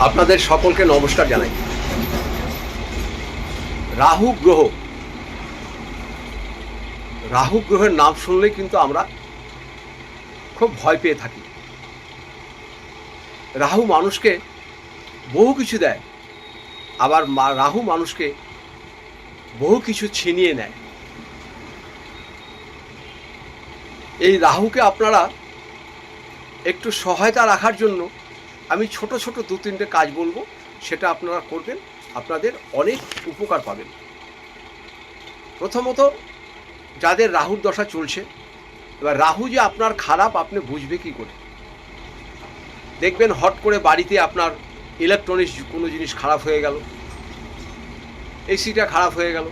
আপনাদের সকলকে নমস্কার জানাই। রাহু গ্রহ, রাহু গ্রহের নাম শুনলেই কিন্তু আমরা খুব ভয় পেয়ে থাকি। রাহু মানুষকে বহু কিছু দেয়, আবার রাহু মানুষকে বহু কিছু ছিনিয়ে নেয়। এই রাহুকে আপনারা একটু সহায়তা রাখার জন্য আমি ছোট ছোট দু তিনটে কাজ বলবো, সেটা আপনারা করবেন, আপনাদের অনেক উপকার পাবেন। প্রথমত, যাদের রাহুর দশা চলছে, এবার রাহু যে আপনার খারাপ আপনি বুঝবে কি করে? দেখবেন হট করে বাড়িতে আপনার ইলেকট্রনিক্স কোনো জিনিস খারাপ হয়ে গেল, এসিটা খারাপ হয়ে গেল,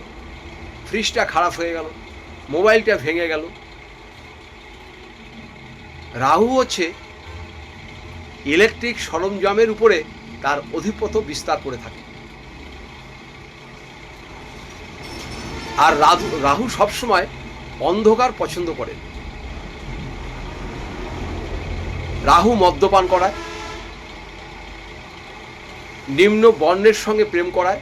ফ্রিজটা খারাপ হয়ে গেল, মোবাইলটা ভেঙে গেল। রাহু হচ্ছে ইলেকট্রিক সরঞ্জামের উপরে তার আধিপত্য বিস্তার করে থাকে। আর রাহু সবসময় অন্ধকার পছন্দ করে। রাহু মদ্যপান করায়, নিম্ন বর্ণের সঙ্গে প্রেম করায়।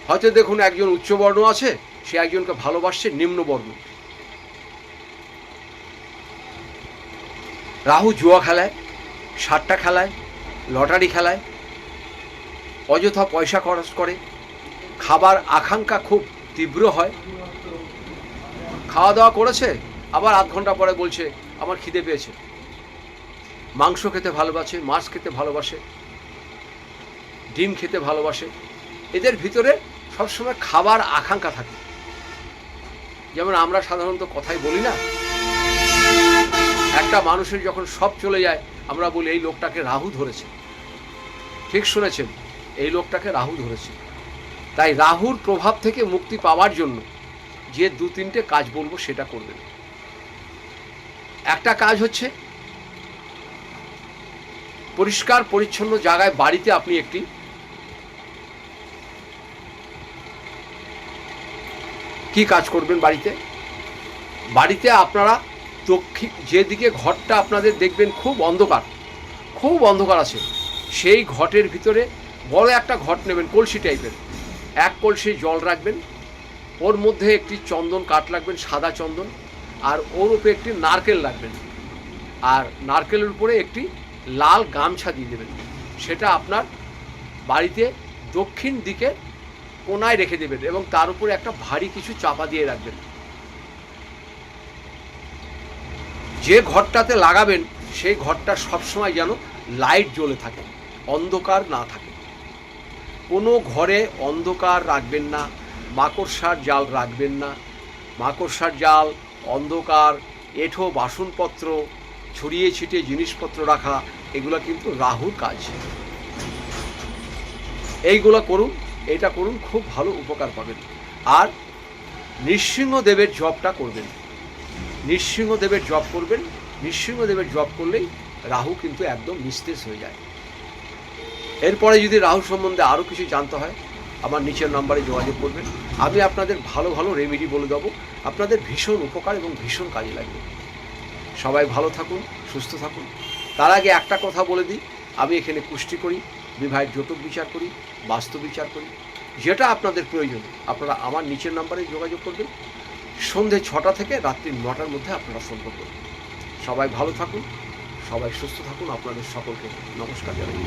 হয়তো দেখুন একজন উচ্চবর্ণ আছে, সে একজনকে ভালোবাসছে নিম্নবর্ণ। রাহু জুয়া খেলায়, সাট্টা খেলায়, লটারি খেলায়, অযথা পয়সা খরচ করে, খাবার আকাঙ্ক্ষা খুব তীব্র হয়। খাওয়া দাওয়া করেছে, আবার আধ ঘন্টা পরে বলছে আমার খিদে পেয়েছে। মাংস খেতে ভালোবাসে, মাছ খেতে ভালোবাসে, ডিম খেতে ভালোবাসে। এদের ভিতরে সবসময় খাবার আকাঙ্ক্ষা থাকে। যেমন আমরা সাধারণত কথাই বলি না, একটা মানুষের যখন সব চলে যায় আমরা বলি এই লোকটাকে রাহু ধরেছে। ঠিক শুনেছেন, এই লোকটাকে রাহু ধরেছে। তাই রাহুর প্রভাব থেকে মুক্তি পাওয়ার জন্য যে দু তিনটে কাজ বলবো সেটা করবেন। একটা কাজ হচ্ছে, পরিষ্কার পরিচ্ছন্ন জায়গায় বাড়িতে আপনি একটি কি কাজ করবেন? বাড়িতে আপনারা দক্ষিণ যেদিকে ঘরটা আপনাদের দেখবেন খুব অন্ধকার আছে, সেই ঘটের ভিতরে বড় একটা ঘট নেবেন, কলসি টাইপের, এক কলসি জল রাখবেন, ওর মধ্যে একটি চন্দন কাঠ রাখবেন, সাদা চন্দন, আর ওর উপরে একটি নারকেল রাখবেন, আর নারকেলের উপরে একটি লাল গামছা দিয়ে দেবেন। সেটা আপনার বাড়িতে দক্ষিণ দিকে কোনায় রেখে দেবেন এবং তার উপরে একটা ভারী কিছু চাপা দিয়ে রাখবেন। যে ঘরটাতে লাগাবেন সেই ঘরটা সবসময় যেন লাইট জ্বলে থাকে, অন্ধকার না থাকে। কোনো ঘরে অন্ধকার রাখবেন না, মাকড়সার জাল রাখবেন না। মাকড়সার জাল, অন্ধকার, এঁঠো বাসনপত্র, ছড়িয়ে ছিটিয়ে জিনিসপত্র রাখা, এগুলো কিন্তু রাহুর কাজ। এইগুলো করুন, এটা করুন, খুব ভালো উপকার পাবেন। আর নৃসিংহদেবের জপটা করবেন, নৃসিংহদেবের জপ করবেন। নৃসিংহদেবের জপ করলেই রাহু কিন্তু একদম নিস্তেজ হয়ে যায়। এরপরে যদি রাহু সম্বন্ধে আরও কিছু জানতে হয়, আমার নিচের নম্বরে যোগাযোগ করবেন। আমি আপনাদের ভালো ভালো রেমেডি বলে দেবো, আপনাদের ভীষণ উপকার এবং ভীষণ কাজে লাগবে। সবাই ভালো থাকুন, সুস্থ থাকুন। তার আগে একটা কথা বলে দিই, আমি এখানে কুষ্টি করি, বিবাহের জটক বিচার করি, বাস্তু বিচার করি। যেটা আপনাদের প্রয়োজন আপনারা আমার নিচের নম্বরে যোগাযোগ করবেন। সন্ধে 6টা থেকে রাত্রি 9টার মধ্যে আপনারা ফোন করবেন। সবাই ভালো থাকুন, সবাই সুস্থ থাকুন। আপনাদের সকলকে নমস্কার জানাই।